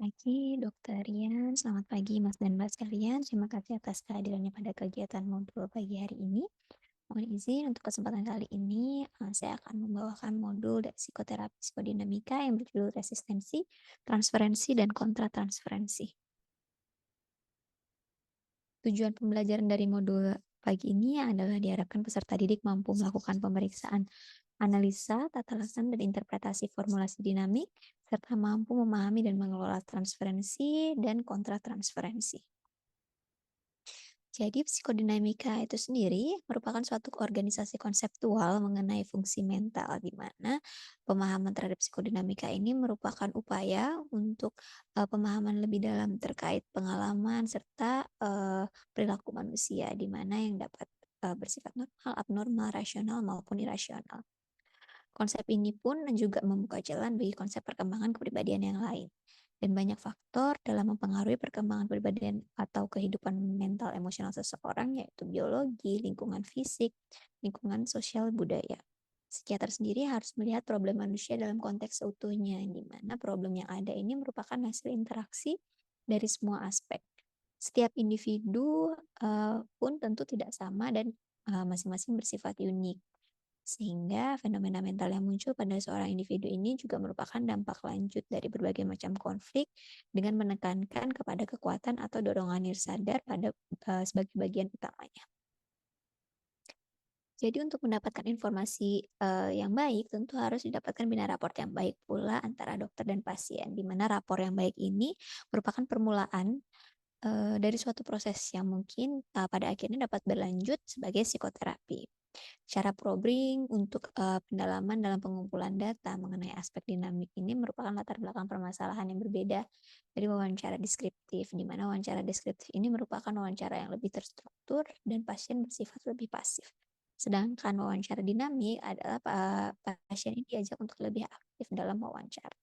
Pagi, Dokter Rian. Selamat pagi, Mas dan Mbak sekalian. Terima kasih atas kehadirannya pada kegiatan modul pagi hari ini. Mohon izin untuk kesempatan kali ini, saya akan membawakan modul dari psikoterapi psikodinamika yang berjudul resistensi, transferensi, dan kontratransferensi. Tujuan pembelajaran dari modul pagi ini adalah diharapkan peserta didik mampu melakukan pemeriksaan analisa, tata laksana, dan interpretasi formulasi dinamik, serta mampu memahami dan mengelola transferensi dan kontratransferensi. Jadi, psikodinamika itu sendiri merupakan suatu organisasi konseptual mengenai fungsi mental, di mana pemahaman terhadap psikodinamika ini merupakan upaya untuk pemahaman lebih dalam terkait pengalaman serta perilaku manusia, di mana yang dapat bersifat normal, abnormal, rasional maupun irasional. Konsep ini pun juga membuka jalan bagi konsep perkembangan kepribadian yang lain. Dan banyak faktor dalam mempengaruhi perkembangan kepribadian atau kehidupan mental emosional seseorang, yaitu biologi, lingkungan fisik, lingkungan sosial, budaya. Psikiater sendiri harus melihat problem manusia dalam konteks seutuhnya, di mana problem yang ada ini merupakan hasil interaksi dari semua aspek. Setiap individu pun tentu tidak sama dan masing-masing bersifat unik. Sehingga fenomena mental yang muncul pada seorang individu ini juga merupakan dampak lanjut dari berbagai macam konflik dengan menekankan kepada kekuatan atau dorongan nirsadar pada sebagai bagian utamanya. Jadi untuk mendapatkan informasi yang baik tentu harus didapatkan bina raport yang baik pula antara dokter dan pasien, di mana rapor yang baik ini merupakan permulaan dari suatu proses yang mungkin pada akhirnya dapat berlanjut sebagai psikoterapi. Cara probing untuk pendalaman dalam pengumpulan data mengenai aspek dinamik ini merupakan latar belakang permasalahan yang berbeda dari wawancara deskriptif, di mana wawancara deskriptif ini merupakan wawancara yang lebih terstruktur dan pasien bersifat lebih pasif. Sedangkan wawancara dinamik adalah pasien ini diajak untuk lebih aktif dalam wawancara.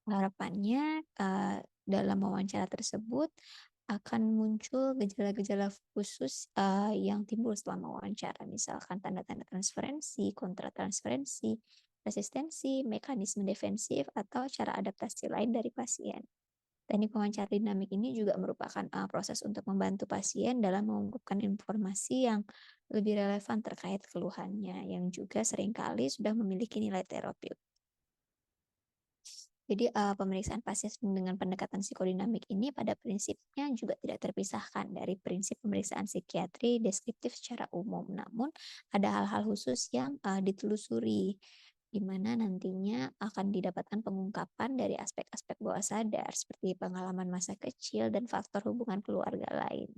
Harapannya dalam wawancara tersebut akan muncul gejala-gejala khusus yang timbul selama wawancara, misalkan tanda-tanda transferensi, kontratransferensi, resistensi, mekanisme defensif, atau cara adaptasi lain dari pasien. Teknik wawancara dinamik ini juga merupakan proses untuk membantu pasien dalam mengungkapkan informasi yang lebih relevan terkait keluhannya, yang juga seringkali sudah memiliki nilai terapeutik. Jadi pemeriksaan pasien dengan pendekatan psikodinamik ini pada prinsipnya juga tidak terpisahkan dari prinsip pemeriksaan psikiatri deskriptif secara umum. Namun ada hal-hal khusus yang ditelusuri, di mana nantinya akan didapatkan pengungkapan dari aspek-aspek bawah sadar seperti pengalaman masa kecil dan faktor hubungan keluarga lain.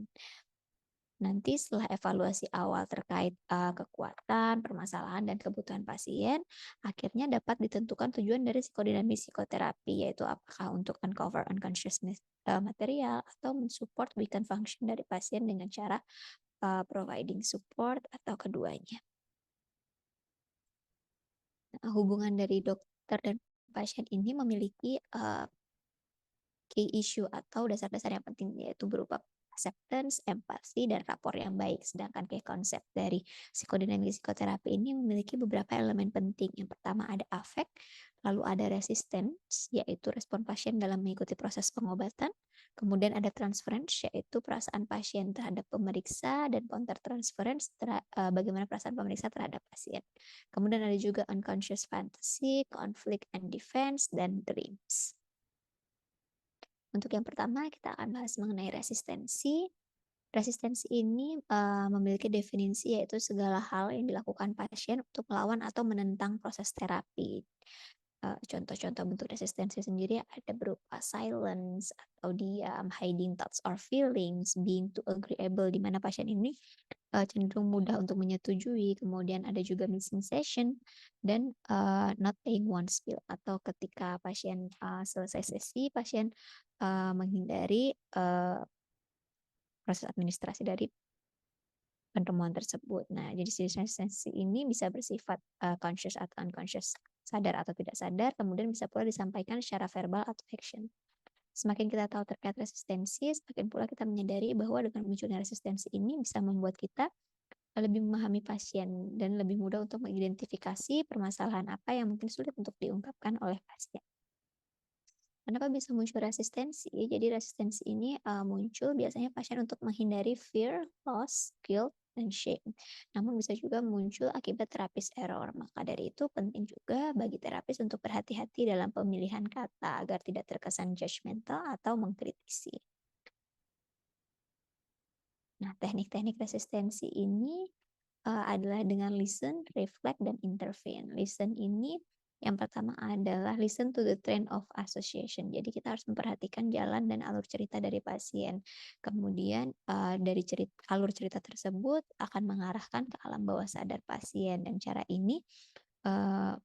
Nanti setelah evaluasi awal terkait kekuatan, permasalahan, dan kebutuhan pasien, akhirnya dapat ditentukan tujuan dari psikodinamik psikoterapi, yaitu apakah untuk uncover unconsciousness material atau mensupport weaken function dari pasien dengan cara providing support atau keduanya. Nah, hubungan dari dokter dan pasien ini memiliki key issue atau dasar-dasar yang penting, yaitu berupa acceptance, empati, dan rapor yang baik. Sedangkan kayak konsep dari psikodinamik psikoterapi ini memiliki beberapa elemen penting. Yang pertama ada affect, lalu ada resistance, yaitu respon pasien dalam mengikuti proses pengobatan. Kemudian ada transference, yaitu perasaan pasien terhadap pemeriksa, dan counter transference, bagaimana perasaan pemeriksa terhadap pasien. Kemudian ada juga unconscious fantasy, conflict and defense, dan dreams. Untuk yang pertama, kita akan bahas mengenai resistensi. Resistensi ini memiliki definisi, yaitu segala hal yang dilakukan pasien untuk melawan atau menentang proses terapi. Contoh-contoh bentuk resistensi sendiri ada berupa silence atau diam, hiding thoughts or feelings, being too agreeable, di mana pasien ini cenderung mudah untuk menyetujui. Kemudian ada juga missing session dan not paying one's bill, atau ketika pasien selesai sesi, pasien menghindari proses administrasi dari penemuan tersebut. Nah, jadi resistensi ini bisa bersifat conscious atau unconscious, sadar atau tidak sadar, kemudian bisa pula disampaikan secara verbal atau action. Semakin kita tahu terkait resistensi, semakin pula kita menyadari bahwa dengan munculnya resistensi ini bisa membuat kita lebih memahami pasien dan lebih mudah untuk mengidentifikasi permasalahan apa yang mungkin sulit untuk diungkapkan oleh pasien. Kenapa bisa muncul resistensi? Jadi resistensi ini, muncul biasanya pasien untuk menghindari fear, loss, guilt, dan shame. Namun bisa juga muncul akibat terapis error. Maka dari itu penting juga bagi terapis untuk berhati-hati dalam pemilihan kata agar tidak terkesan judgmental atau mengkritisi. Nah, teknik-teknik resistensi ini, adalah dengan listen, reflect, dan intervene. Listen ini yang pertama adalah listen to the train of association. Jadi kita harus memperhatikan jalan dan alur cerita dari pasien. Kemudian, dari alur cerita tersebut akan mengarahkan ke alam bawah sadar pasien dan cara ini,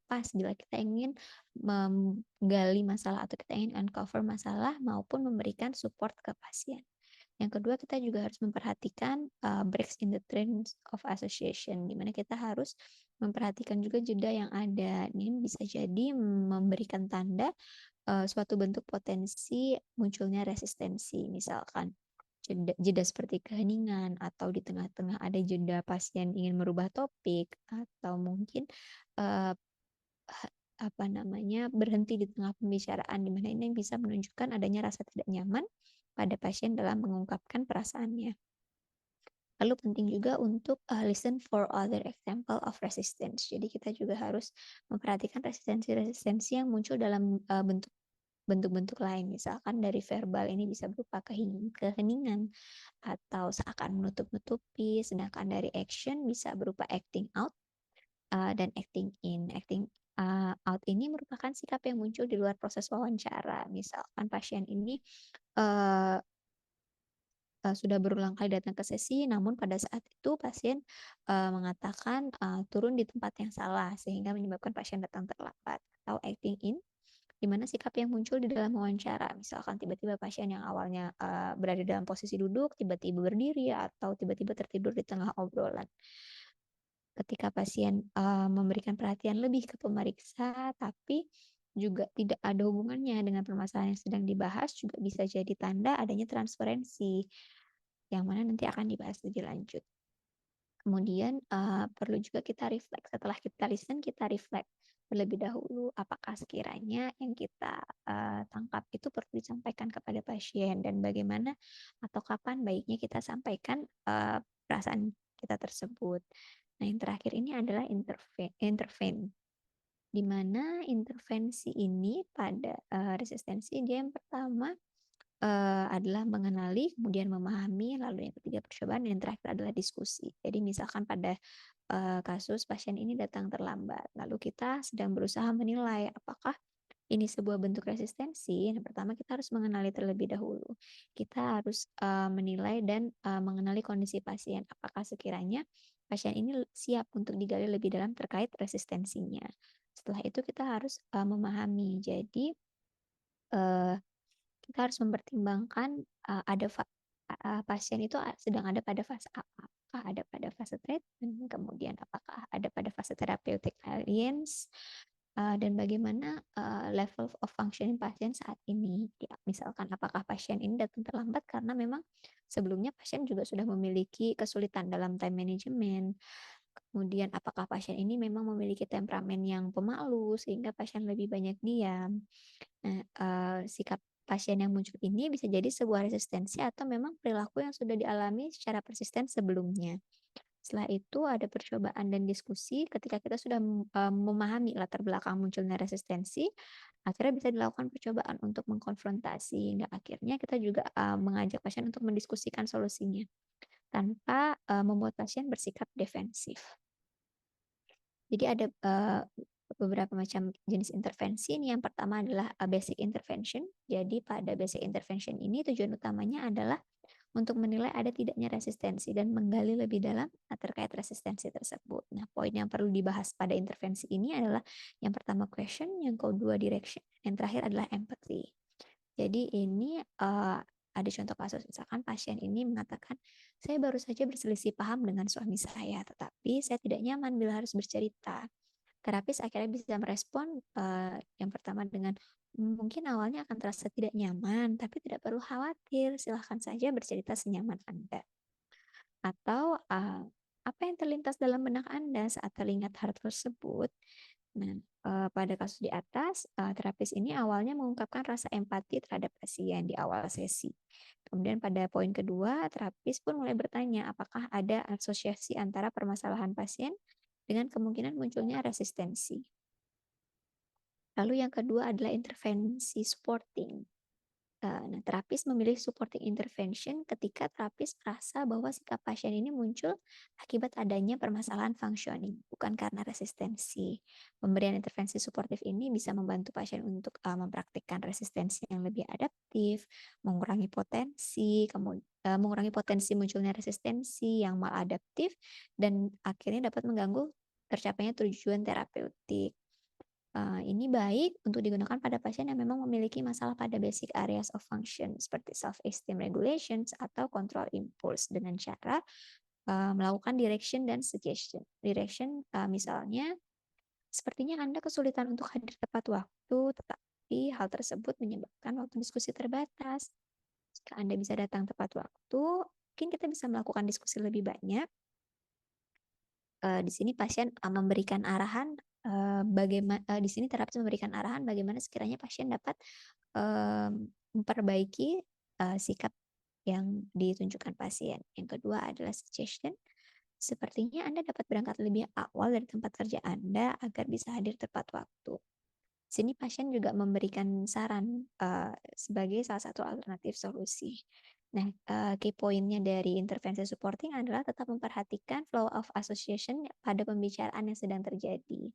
pas bila kita ingin menggali masalah atau kita ingin uncover masalah maupun memberikan support ke pasien. Yang kedua, kita juga harus memperhatikan, breaks in the trends of association, di mana kita harus memperhatikan juga jeda yang ada. Ini bisa jadi memberikan tanda, suatu bentuk potensi munculnya resistensi. Misalkan jeda jeda seperti keheningan atau di tengah-tengah ada jeda pasien ingin merubah topik atau mungkin, eee, ha apa namanya, berhenti di tengah pembicaraan, di mana ini bisa menunjukkan adanya rasa tidak nyaman pada pasien dalam mengungkapkan perasaannya. Lalu penting juga untuk, listen for other example of resistance. Jadi kita juga harus memperhatikan resistensi-resistensi yang muncul dalam, bentuk-bentuk lain. Misalkan dari verbal ini bisa berupa keheningan atau seakan menutup-nutupi, sedangkan dari action bisa berupa acting out, dan acting in. Acting, out ini merupakan sikap yang muncul di luar proses wawancara. Misalkan pasien ini, eee sudah berulang kali datang ke sesi, namun pada saat itu pasien, mengatakan, turun di tempat yang salah sehingga menyebabkan pasien datang terlambat. Atau acting in, di mana sikap yang muncul di dalam wawancara, misalkan tiba-tiba pasien yang awalnya, berada dalam posisi duduk, tiba-tiba berdiri atau tiba-tiba tertidur di tengah obrolan. Ketika pasien, memberikan perhatian lebih ke pemeriksa, tapi juga tidak ada hubungannya dengan permasalahan yang sedang dibahas, juga bisa jadi tanda adanya transferensi, yang mana nanti akan dibahas lebih lanjut. Kemudian, perlu juga kita reflect, setelah kita listen, kita reflect terlebih dahulu, apakah sekiranya yang kita, tangkap itu perlu disampaikan kepada pasien dan bagaimana atau kapan baiknya kita sampaikan, perasaan kita tersebut. Nah, yang terakhir ini adalah intervene, di mana intervensi ini pada, resistensi dia yang pertama, adalah mengenali, kemudian memahami, lalu yang ketiga percobaan, dan yang terakhir adalah diskusi. Jadi misalkan pada, kasus pasien ini datang terlambat, lalu kita sedang berusaha menilai apakah ini sebuah bentuk resistensi. Yang pertama kita harus mengenali terlebih dahulu. Kita harus, menilai dan, mengenali kondisi pasien. Apakah sekiranya pasien ini siap untuk digali lebih dalam terkait resistensinya. Setelah itu kita harus, memahami. Jadi, eee kita harus mempertimbangkan, ada pasien itu sedang ada pada fase apa? Apakah ada pada fase treatment, kemudian apakah ada pada fase therapeutic alliance, dan bagaimana, level of functioning pasien saat ini. Ya, misalkan apakah pasien ini datang terlambat karena memang sebelumnya pasien juga sudah memiliki kesulitan dalam time management, kemudian apakah pasien ini memang memiliki temperamen yang pemalu sehingga pasien lebih banyak diam. Nah, sikap pasien yang muncul ini bisa jadi sebuah resistensi atau memang perilaku yang sudah dialami secara persisten sebelumnya. Setelah itu ada percobaan dan diskusi ketika kita sudah, memahami latar belakang munculnya resistensi, akhirnya bisa dilakukan percobaan untuk mengkonfrontasi hingga akhirnya kita juga, mengajak pasien untuk mendiskusikan solusinya tanpa, membuat pasien bersikap defensif. Jadi ada, beberapa macam jenis intervensi. Ini yang pertama adalah, basic intervention. Jadi pada basic intervention ini tujuan utamanya adalah untuk menilai ada tidaknya resistensi dan menggali lebih dalam, terkait resistensi tersebut. Nah, poin yang perlu dibahas pada intervensi ini adalah yang pertama question, yang kedua direction, yang terakhir adalah empathy. Jadi ini, ada contoh kasus misalkan pasien ini mengatakan, "Saya baru saja berselisih paham dengan suami saya, tetapi saya tidak nyaman bila harus bercerita." Terapis akhirnya bisa merespon, yang pertama dengan, "Mungkin awalnya akan terasa tidak nyaman, tapi tidak perlu khawatir, silahkan saja bercerita senyaman Anda." Atau, "Apa yang terlintas dalam benak Anda saat teringat hal tersebut?" Nah, Pada kasus di atas, terapis ini awalnya mengungkapkan rasa empati terhadap pasien di awal sesi. Kemudian pada poin kedua, terapis pun mulai bertanya apakah ada asosiasi antara permasalahan pasien dengan kemungkinan munculnya resistensi. Lalu yang kedua adalah intervensi supporting. Nah, terapis memilih supporting intervention ketika terapis merasa bahwa sikap pasien ini muncul akibat adanya permasalahan functioning, bukan karena resistensi. Pemberian intervensi suportif ini bisa membantu pasien untuk mempraktikkan resistensi yang lebih adaptif, mengurangi potensi munculnya resistensi yang maladaptif, dan akhirnya dapat mengganggu tercapainya tujuan terapeutik. Ini baik untuk digunakan pada pasien yang memang memiliki masalah pada basic areas of function seperti self-esteem regulations atau control impulse dengan cara melakukan direction dan suggestion. Direction misalnya, sepertinya Anda kesulitan untuk hadir tepat waktu, tetapi hal tersebut menyebabkan waktu diskusi terbatas. Jika Anda bisa datang tepat waktu, mungkin kita bisa melakukan diskusi lebih banyak. Di sini pasien memberikan arahan di sini terapis memberikan arahan bagaimana sekiranya pasien dapat memperbaiki sikap yang ditunjukkan pasien. Yang kedua adalah suggestion. Sepertinya Anda dapat berangkat lebih awal dari tempat kerja Anda agar bisa hadir tepat waktu. Di sini pasien juga memberikan saran sebagai salah satu alternatif solusi. Nah, key point-nya dari intervensi supporting adalah tetap memperhatikan flow of association pada pembicaraan yang sedang terjadi.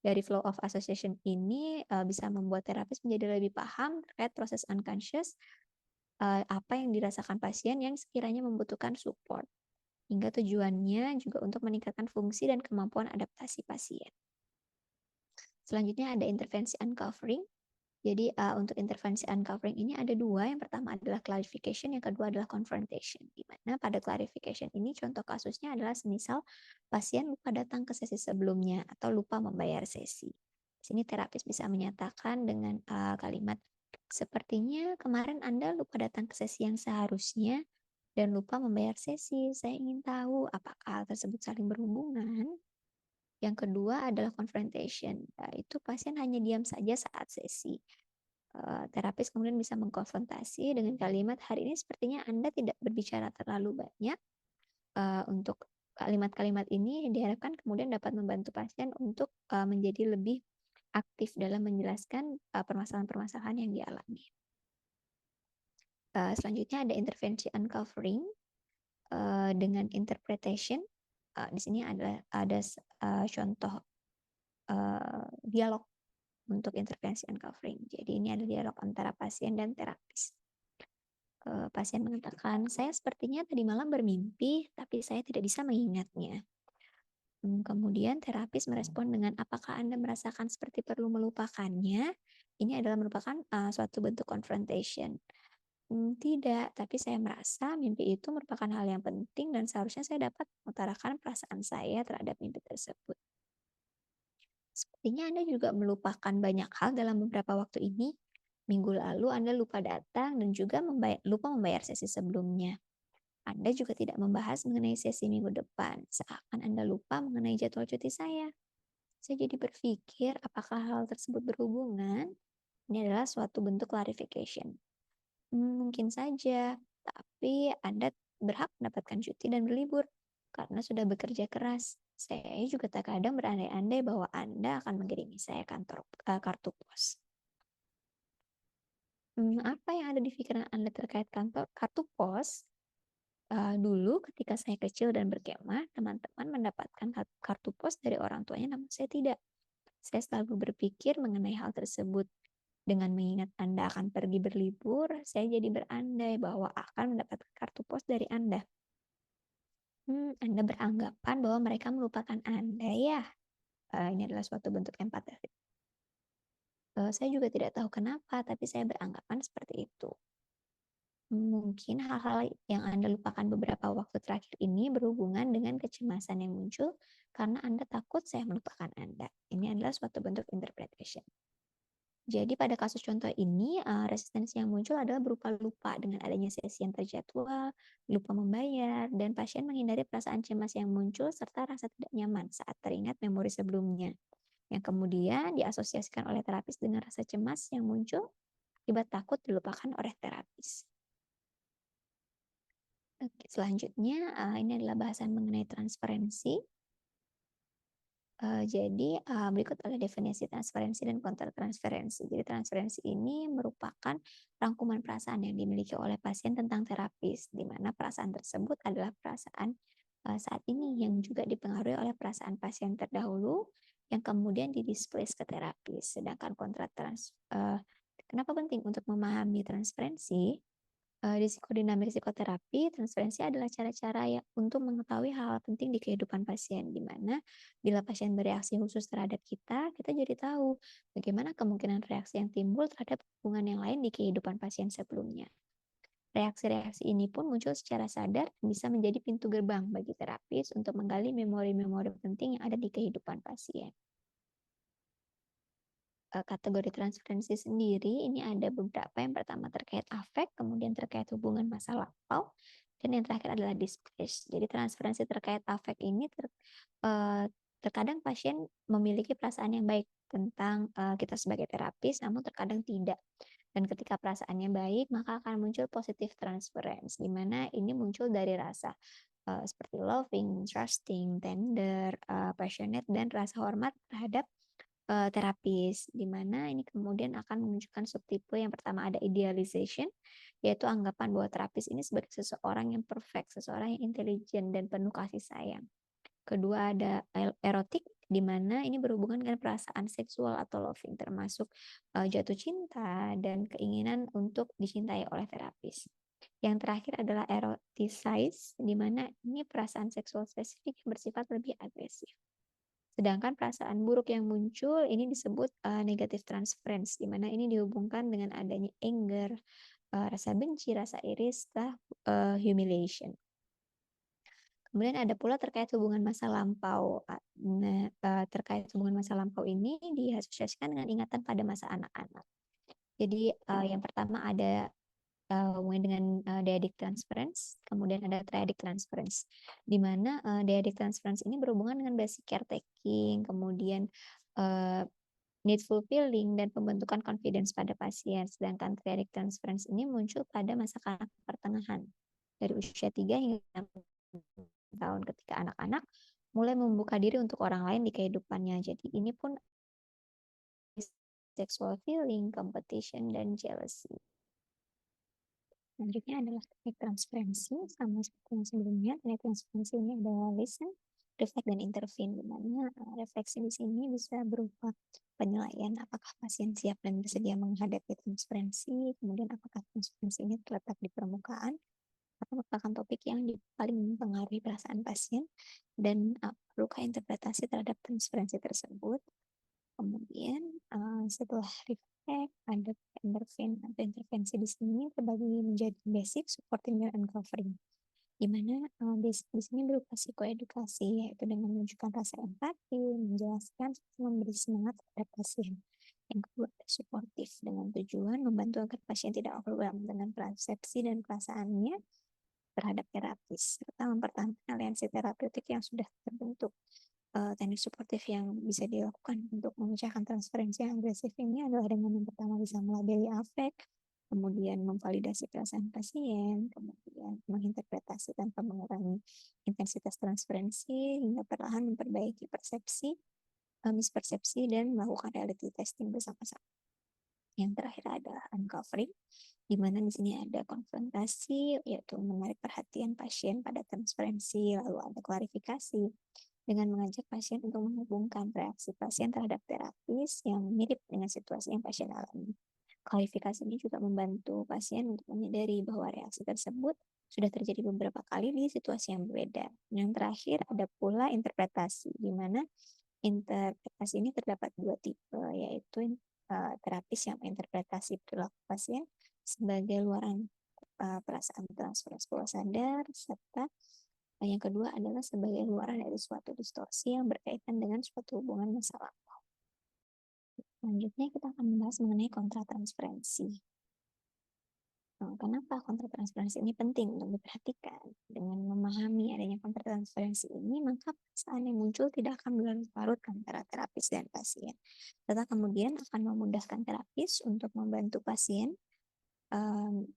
Dari flow of association ini bisa membuat terapis menjadi lebih paham terkait proses unconscious, apa yang dirasakan pasien yang sekiranya membutuhkan support. Hingga tujuannya juga untuk meningkatkan fungsi dan kemampuan adaptasi pasien. Selanjutnya ada intervensi uncovering. Jadi untuk intervensi uncovering ini ada dua. Yang pertama adalah clarification, yang kedua adalah confrontation. Di mana pada clarification ini contoh kasusnya adalah semisal pasien lupa datang ke sesi sebelumnya atau lupa membayar sesi. Di sini terapis bisa menyatakan dengan kalimat, sepertinya kemarin Anda lupa datang ke sesi yang seharusnya dan lupa membayar sesi. Saya ingin tahu apakah hal tersebut saling berhubungan. Yang kedua adalah confrontation, yaitu pasien hanya diam saja saat sesi. Terapis kemudian bisa mengkonfrontasi dengan kalimat, hari ini sepertinya Anda tidak berbicara terlalu banyak. Untuk kalimat-kalimat ini diharapkan kemudian dapat membantu pasien untuk menjadi lebih aktif dalam menjelaskan permasalahan-permasalahan yang dialami. Selanjutnya ada intervensi uncovering dengan interpretation. Di sini ada contoh dialog untuk intervensi uncovering. Jadi ini ada dialog antara pasien dan terapis. Pasien mengatakan, saya sepertinya tadi malam bermimpi, tapi saya tidak bisa mengingatnya. Kemudian terapis merespon dengan, apakah Anda merasakan seperti perlu melupakannya? Ini adalah merupakan suatu bentuk confrontation. Tidak, tapi saya merasa mimpi itu merupakan hal yang penting dan seharusnya saya dapat mengutarakan perasaan saya terhadap mimpi tersebut. Sepertinya Anda juga melupakan banyak hal dalam beberapa waktu ini. Minggu lalu Anda lupa datang dan juga lupa membayar sesi sebelumnya. Anda juga tidak membahas mengenai sesi minggu depan, seakan Anda lupa mengenai jadwal cuti saya. Saya jadi berpikir apakah hal tersebut berhubungan? Ini adalah suatu bentuk clarification. Mungkin saja, tapi Anda berhak mendapatkan cuti dan berlibur karena sudah bekerja keras. Saya juga terkadang berandai-andai bahwa Anda akan mengirimi saya kartu pos. Apa yang ada di pikiran Anda terkait kartu pos? Dulu ketika saya kecil dan berkemah, teman-teman mendapatkan kartu pos dari orang tuanya, namun saya tidak. Saya selalu berpikir mengenai hal tersebut. Dengan mengingat Anda akan pergi berlibur, saya jadi berandai bahwa akan mendapatkan kartu pos dari Anda. Anda beranggapan bahwa mereka melupakan Anda ya? Ini adalah suatu bentuk empati. Saya juga tidak tahu kenapa, tapi saya beranggapan seperti itu. Mungkin hal-hal yang Anda lupakan beberapa waktu terakhir ini berhubungan dengan kecemasan yang muncul karena Anda takut saya melupakan Anda. Ini adalah suatu bentuk interpretation. Jadi pada kasus contoh ini, resistensi yang muncul adalah berupa lupa dengan adanya sesi yang terjadwal, lupa membayar, dan pasien menghindari perasaan cemas yang muncul serta rasa tidak nyaman saat teringat memori sebelumnya. yang kemudian diasosiasikan oleh terapis dengan rasa cemas yang muncul akibat takut dilupakan oleh terapis. Oke, selanjutnya, ini adalah bahasan mengenai transferensi. Jadi, berikut adalah definisi transferensi dan kontratransferensi. Jadi transferensi ini merupakan rangkuman perasaan yang dimiliki oleh pasien tentang terapis, di mana perasaan tersebut adalah perasaan, saat ini yang juga dipengaruhi oleh perasaan pasien terdahulu yang kemudian didisplace ke terapis. Sedangkan kenapa penting untuk memahami transferensi? Di psikodinamik psikoterapi, transferensi adalah cara-cara ya untuk mengetahui hal-hal penting di kehidupan pasien, di mana bila pasien bereaksi khusus terhadap kita jadi tahu bagaimana kemungkinan reaksi yang timbul terhadap hubungan yang lain di kehidupan pasien sebelumnya. Reaksi-reaksi ini pun muncul secara sadar dan bisa menjadi pintu gerbang bagi terapis untuk menggali memori-memori penting yang ada di kehidupan pasien. Kategori transferensi sendiri ini ada beberapa, yang pertama terkait afek, kemudian terkait hubungan masa lampau, dan yang terakhir adalah displace. Jadi transferensi terkait afek ini terkadang pasien memiliki perasaan yang baik tentang, kita sebagai terapis, namun terkadang tidak. Dan ketika perasaannya baik, maka akan muncul positive transference, di mana ini muncul dari rasa, seperti loving, trusting, tender, passionate, dan rasa hormat terhadap terapis, di mana ini kemudian akan menunjukkan subtipe. Yang pertama ada idealization, yaitu anggapan bahwa terapis ini sebagai seseorang yang perfect, seseorang yang intelijen dan penuh kasih sayang. Kedua ada erotik, di mana ini berhubungan dengan perasaan seksual atau loving, termasuk jatuh cinta dan keinginan untuk dicintai oleh terapis. Yang terakhir adalah eroticize, di mana ini perasaan seksual spesifik yang bersifat lebih agresif. Sedangkan perasaan buruk yang muncul ini disebut, negative transference, di mana ini dihubungkan dengan adanya anger, rasa benci, rasa iri, humiliation. Kemudian ada pula terkait hubungan masa lampau. Terkait hubungan masa lampau ini diasosiasikan dengan ingatan pada masa anak-anak. Jadi, yang pertama ada hubungan dengan, dyadic transference, kemudian ada triadic transference, di mana, dyadic transference ini berhubungan dengan basic caretaking, kemudian, eee, need fulfilling, dan pembentukan confidence pada pasien. Sedangkan triadic transference ini muncul pada masa kanak pertengahan, dari usia 3 hingga 6 tahun, ketika anak-anak mulai membuka diri untuk orang lain di kehidupannya. Jadi ini pun sexual feeling, competition, dan jealousy. Selanjutnya adalah teknik transferensi, sama seperti yang sebelumnya. Teknik transferensi ini adalah listen, reflect, dan intervene, di mana refleksi di sini bisa berupa penilaian apakah pasien siap dan bersedia menghadapi transferensi, kemudian apakah transferensi ini terletak di permukaan atau merupakan topik yang paling mempengaruhi perasaan pasien, dan perlukah interpretasi terhadap transferensi tersebut. Kemudian, setelah reflect, ada intervene atau intervensi di sini terbagi menjadi basic, supporting, dan uncovering. Di mana, basic di sini berupa psikoedukasi, yaitu dengan menunjukkan rasa empati, menjelaskan, serta memberi semangat kepada pasien. Yang kedua ada suportif, dengan tujuan membantu agar pasien tidak overwhelmed dengan persepsi dan perasaannya terhadap terapis, serta mempertahankan aliansi terapeutik yang sudah terbentuk. Teknik suportif yang bisa dilakukan untuk memecahkan transferensi yang agresif ini adalah dengan yang pertama bisa melabeli afek, kemudian memvalidasi perasaan pasien, kemudian menginterpretasi tanpa mengurangi intensitas transferensi, hingga perlahan memperbaiki persepsi, mispersepsi, dan melakukan reality testing bersama-sama. Yang terakhir adalah uncovering, di mana di sini ada konfrontasi, yaitu menarik perhatian pasien pada transferensi, lalu ada klarifikasi, dengan mengajak pasien untuk menghubungkan reaksi pasien terhadap terapis yang mirip dengan situasi yang pasien alami. Klarifikasi ini juga membantu pasien untuk menyadari bahwa reaksi tersebut sudah terjadi beberapa kali di situasi yang berbeda. Yang terakhir ada pula interpretasi, di mana interpretasi ini terdapat dua tipe, yaitu terapis yang menginterpretasi perilaku pasien sebagai luaran perasaan transferensi bawah sadar, serta yang kedua adalah sebagai luaran dari suatu distorsi yang berkaitan dengan suatu hubungan masa lalu. Selanjutnya kita akan membahas mengenai kontratransferensi. Kenapa kontratransferensi ini penting untuk diperhatikan? Dengan memahami adanya kontratransferensi ini, maka perasaan yang muncul tidak akan berlarut-larut antara terapis dan pasien, serta kemudian akan memudahkan terapis untuk membantu pasien, um,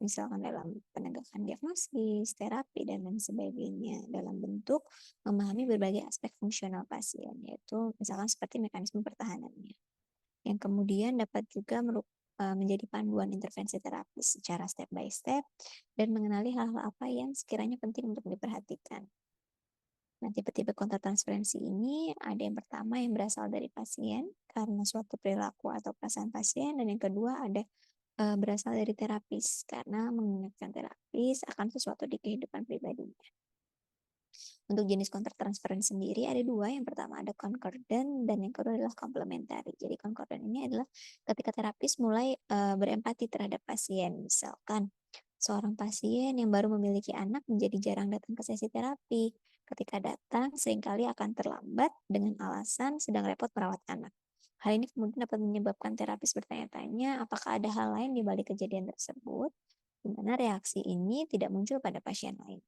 misalkan dalam penegakan diagnosis, terapi, dan lain sebagainya, dalam bentuk memahami berbagai aspek fungsional pasien, yaitu misalkan seperti mekanisme pertahanannya, yang kemudian dapat juga menjadi panduan intervensi terapis secara step by step dan mengenali hal-hal apa yang sekiranya penting untuk diperhatikan. Nah, tipe-tipe kontak transferensi ini ada yang pertama yang berasal dari pasien karena suatu perilaku atau perasaan pasien, dan yang kedua ada berasal dari terapis karena mengingatkan terapis akan sesuatu di kehidupan pribadinya. Untuk jenis kontak transferan sendiri ada dua. Yang pertama ada concordant dan yang kedua adalah complementary. Jadi concordant ini adalah ketika terapis mulai berempati terhadap pasien. Misalkan seorang pasien yang baru memiliki anak menjadi jarang datang ke sesi terapi. Ketika datang seringkali akan terlambat dengan alasan sedang repot merawat anak. Hal ini kemudian dapat menyebabkan terapis bertanya-tanya apakah ada hal lain di balik kejadian tersebut, di mana reaksi ini tidak muncul pada pasien lain.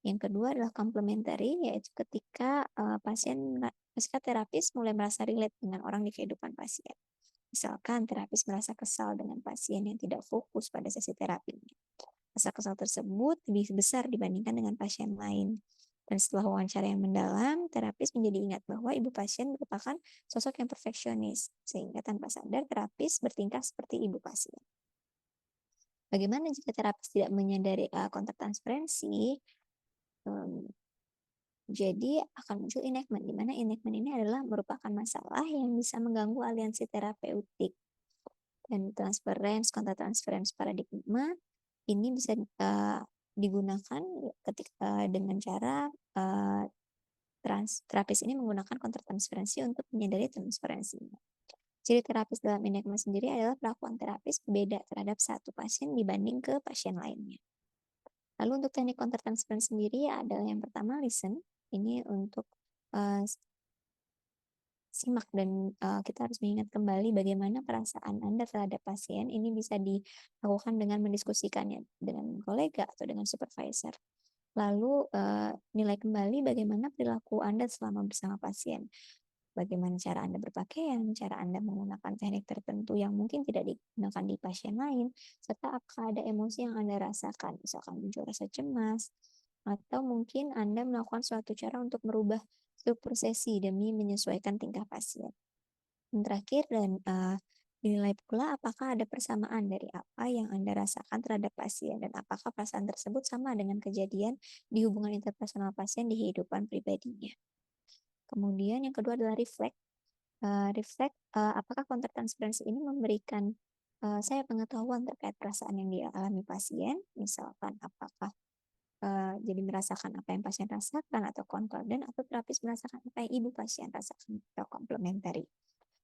Yang kedua adalah complementary, yaitu ketika ketika terapis mulai merasa relate dengan orang di kehidupan pasien. Misalkan terapis merasa kesal dengan pasien yang tidak fokus pada sesi terapinya. Rasa kesal tersebut lebih besar dibandingkan dengan pasien lain. Dan setelah wawancara yang mendalam, terapis menjadi ingat bahwa ibu pasien merupakan sosok yang perfeksionis, sehingga tanpa sadar terapis bertingkah seperti ibu pasien. Bagaimana jika terapis tidak menyadari kontak transferensi? Jadi akan muncul enactment, di mana enactment ini adalah merupakan masalah yang bisa mengganggu aliansi terapeutik. Dan kontak transferensi paradigma ini bisa digunakan ketika dengan cara terapis ini menggunakan kontak transferensi untuk menyadari transferensinya. Jadi terapis dalam enactment sendiri adalah perlakuan terapis berbeda terhadap satu pasien dibanding ke pasien lainnya. Lalu untuk teknik kontak transferensi sendiri adalah yang pertama listen. Ini untuk simak dan kita harus mengingat kembali bagaimana perasaan Anda terhadap pasien ini bisa dilakukan dengan mendiskusikannya dengan kolega atau dengan supervisor. Lalu nilai kembali bagaimana perilaku Anda selama bersama pasien. Bagaimana cara Anda berpakaian, cara Anda menggunakan teknik tertentu yang mungkin tidak digunakan di pasien lain, serta apakah ada emosi yang Anda rasakan, misalkan muncul rasa cemas, atau mungkin Anda melakukan suatu cara untuk merubah struktur sesi demi menyesuaikan tingkah pasien. Dan terakhir, dan dinilai pula apakah ada persamaan dari apa yang Anda rasakan terhadap pasien dan apakah perasaan tersebut sama dengan kejadian di hubungan interpersonal pasien di kehidupan pribadinya. Kemudian yang kedua adalah reflect. Apakah kontak transferensi ini memberikan saya pengetahuan terkait perasaan yang dialami pasien, misalkan apakah jadi merasakan apa yang pasien rasakan atau konkordan, atau terapis merasakan apa yang ibu pasien rasakan atau komplementari.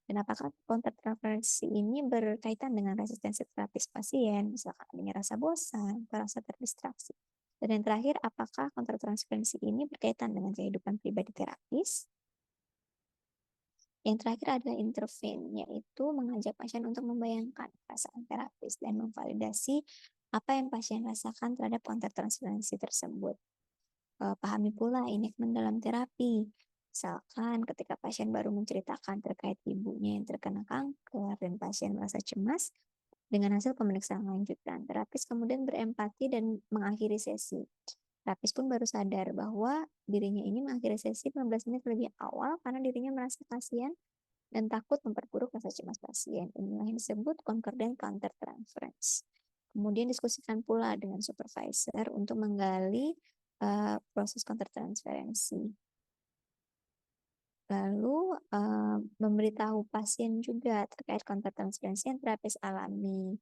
Dan apakah kontak transferensi ini berkaitan dengan resistensi terapis pasien, misalkan adanya rasa bosan, atau rasa terdistraksi. Dan yang terakhir, apakah kontak transferensi ini berkaitan dengan kehidupan pribadi terapis? Yang terakhir adalah intervene, yaitu mengajak pasien untuk membayangkan perasaan terapis dan memvalidasi apa yang pasien rasakan terhadap kontak transferensi tersebut. Pahami pula enactment dalam terapi. Misalkan ketika pasien baru menceritakan terkait ibunya yang terkena kanker dan pasien merasa cemas, dengan hasil pemeriksaan lanjutan, terapis kemudian berempati dan mengakhiri sesi. Terapis pun baru sadar bahwa dirinya ini mengakhiri sesi 15 menit lebih awal karena dirinya merasa kasihan dan takut memperburuk rasa cemas pasien. Inilah yang disebut concordant counter transference. Kemudian diskusikan pula dengan supervisor untuk menggali proses counter transferensi. Lalu memberitahu pasien juga terkait counter transferensi yang terapis alami.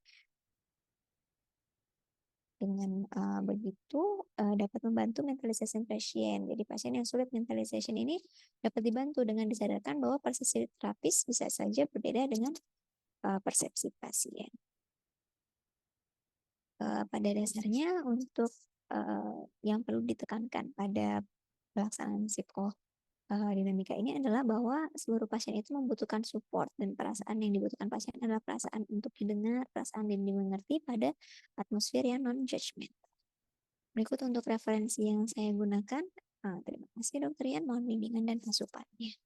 Dengan begitu dapat membantu mentalization pasien. Jadi pasien yang sulit mentalization ini dapat dibantu dengan disadarkan bahwa persepsi terapis bisa saja berbeda dengan persepsi pasien. Pada dasarnya untuk yang perlu ditekankan pada pelaksanaan psikoterapi dinamika ini adalah bahwa seluruh pasien itu membutuhkan support dan perasaan yang dibutuhkan pasien adalah perasaan untuk didengar, perasaan dan dimengerti pada atmosfer yang non-judgment. Berikut untuk referensi yang saya gunakan. Terima kasih Dokter Ian, mohon bimbingan dan asupannya.